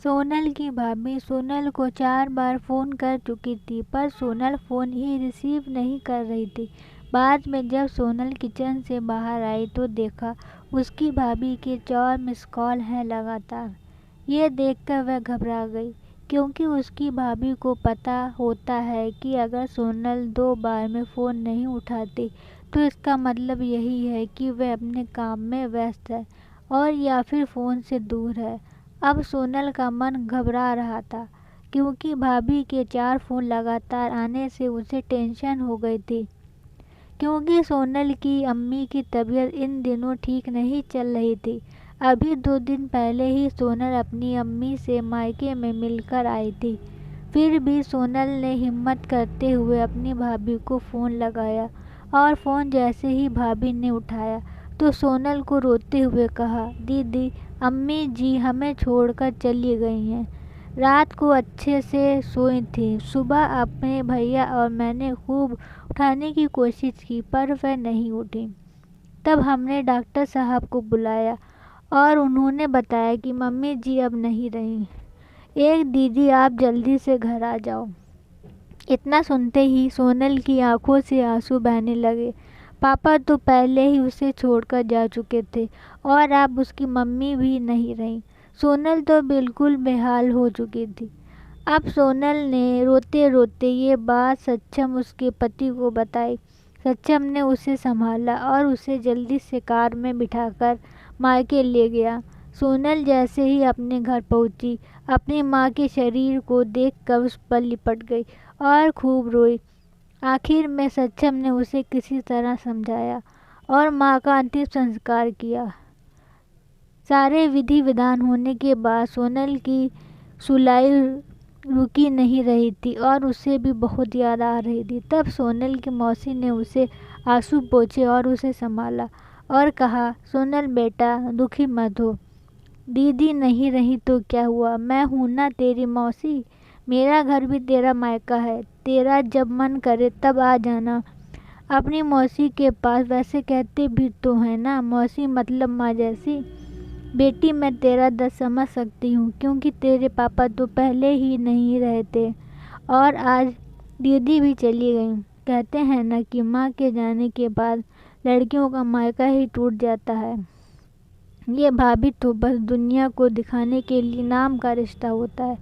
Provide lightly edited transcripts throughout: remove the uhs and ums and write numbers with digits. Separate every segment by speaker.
Speaker 1: सोनल की भाभी सोनल को 4 बार फ़ोन कर चुकी थी, पर सोनल फ़ोन ही रिसीव नहीं कर रही थी। बाद में जब सोनल किचन से बाहर आई तो देखा उसकी भाभी के 4 मिस कॉल हैं लगातार। ये देखकर वह घबरा गई, क्योंकि उसकी भाभी को पता होता है कि अगर सोनल 2 बार में फ़ोन नहीं उठाती तो इसका मतलब यही है कि वह अपने काम में व्यस्त है और या फिर फ़ोन से दूर है। अब सोनल का मन घबरा रहा था, क्योंकि भाभी के 4 फ़ोन लगातार आने से उसे टेंशन हो गई थी, क्योंकि सोनल की अम्मी की तबीयत इन दिनों ठीक नहीं चल रही थी। अभी 2 दिन पहले ही सोनल अपनी अम्मी से मायके में मिलकर आई थी। फिर भी सोनल ने हिम्मत करते हुए अपनी भाभी को फ़ोन लगाया, और फ़ोन जैसे ही भाभी ने उठाया तो सोनल को रोते हुए कहा, दीदी, अम्मी जी हमें छोड़कर चली गई हैं। रात को अच्छे से सोई थी। सुबह अपने भैया और मैंने खूब उठाने की कोशिश की, पर वह नहीं उठी। तब हमने डॉक्टर साहब को बुलाया और उन्होंने बताया कि मम्मी जी अब नहीं रहीं। एक दीदी, आप जल्दी से घर आ जाओ। इतना सुनते ही सोनल की आंखों से आंसू बहने लगे। पापा तो पहले ही उसे छोड़कर जा चुके थे और अब उसकी मम्मी भी नहीं रहीं। सोनल तो बिल्कुल बेहाल हो चुकी थी। अब सोनल ने रोते रोते ये बात सक्षम उसके पति को बताई। सक्षम ने उसे संभाला और उसे जल्दी से कार में बिठाकर मायके ले गया। सोनल जैसे ही अपने घर पहुंची, अपनी माँ के शरीर को देखकर उस पर लिपट गई और खूब रोई। आखिर में सक्षम ने उसे किसी तरह समझाया और माँ का अंतिम संस्कार किया। सारे विधि विधान होने के बाद सोनल की सुलाई रुकी नहीं रही थी और उसे भी बहुत याद आ रही थी। तब सोनल की मौसी ने उसे आंसू पोंछे और उसे संभाला और कहा, सोनल बेटा, दुखी मत हो। दीदी नहीं रही तो क्या हुआ, मैं हूं ना तेरी मौसी। मेरा घर भी तेरा मायका है। तेरा जब मन करे तब आ जाना अपनी मौसी के पास। वैसे कहते भी तो है ना, मौसी मतलब माँ जैसी। बेटी, मैं तेरा दर्द समझ सकती हूँ, क्योंकि तेरे पापा तो पहले ही नहीं रहे थे और आज दीदी भी चली गई। कहते हैं ना कि माँ के जाने के बाद लड़कियों का मायका ही टूट जाता है। ये भाभी तो बस दुनिया को दिखाने के लिए नाम का रिश्ता होता है,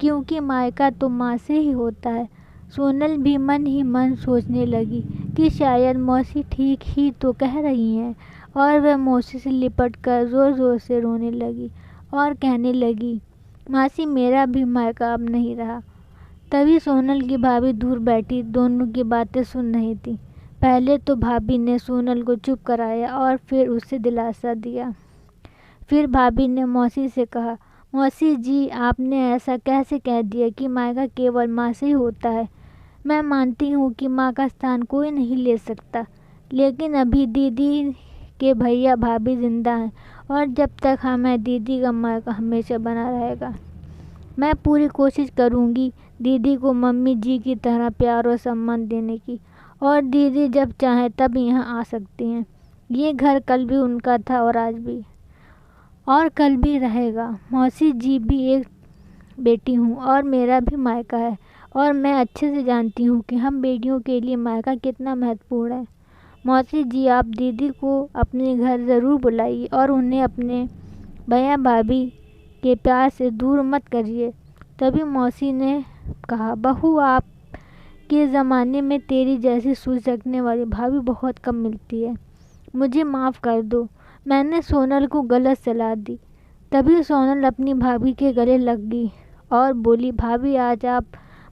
Speaker 1: क्योंकि मायका तो माँ से ही होता है। सोनल भी मन ही मन सोचने लगी कि शायद मौसी ठीक ही तो कह रही हैं, और वह मौसी से लिपट कर ज़ोर ज़ोर से रोने लगी और कहने लगी, मासी, मेरा भी मायका अब नहीं रहा। तभी सोनल की भाभी दूर बैठी दोनों की बातें सुन रही थी। पहले तो भाभी ने सोनल को चुप कराया और फिर उसे दिलासा दिया। फिर भाभी ने मौसी से कहा, मौसी जी, आपने ऐसा कैसे कह दिया कि मायका केवल माँ से ही होता है। मैं मानती हूँ कि माँ का स्थान कोई नहीं ले सकता, लेकिन अभी दीदी के भैया भाभी जिंदा हैं और जब तक हमें दीदी का मायका हमेशा बना रहेगा। मैं पूरी कोशिश करूँगी दीदी को मम्मी जी की तरह प्यार और सम्मान देने की, और दीदी जब चाहे तब यहाँ आ सकती हैं। ये घर कल भी उनका था और आज भी, और कल भी रहेगा। मौसी जी भी एक बेटी हूँ और मेरा भी मायका है, और मैं अच्छे से जानती हूँ कि हम बेटियों के लिए मायका कितना महत्वपूर्ण है। मौसी जी, आप दीदी को अपने घर ज़रूर बुलाइए और उन्हें अपने भैया भाभी के प्यार से दूर मत करिए। तभी मौसी ने कहा, बहू, आप के ज़माने में तेरी जैसी सोच रखने वाली भाभी बहुत कम मिलती है। मुझे माफ़ कर दो, मैंने सोनल को गलत सलाह दी। तभी सोनल अपनी भाभी के गले लग गई और बोली, भाभी, आज आप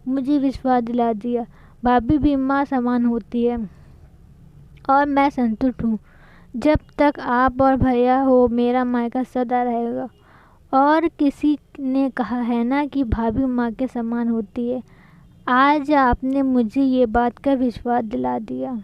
Speaker 1: मुझे विश्वास दिला दिया। भाभी भी माँ समान होती है और मैं संतुष्ट हूँ। जब तक आप और भैया हो, मेरा मायका सदा रहेगा। और किसी ने कहा है ना कि भाभी माँ के समान होती है। आज आपने मुझे ये बात का विश्वास दिला दिया।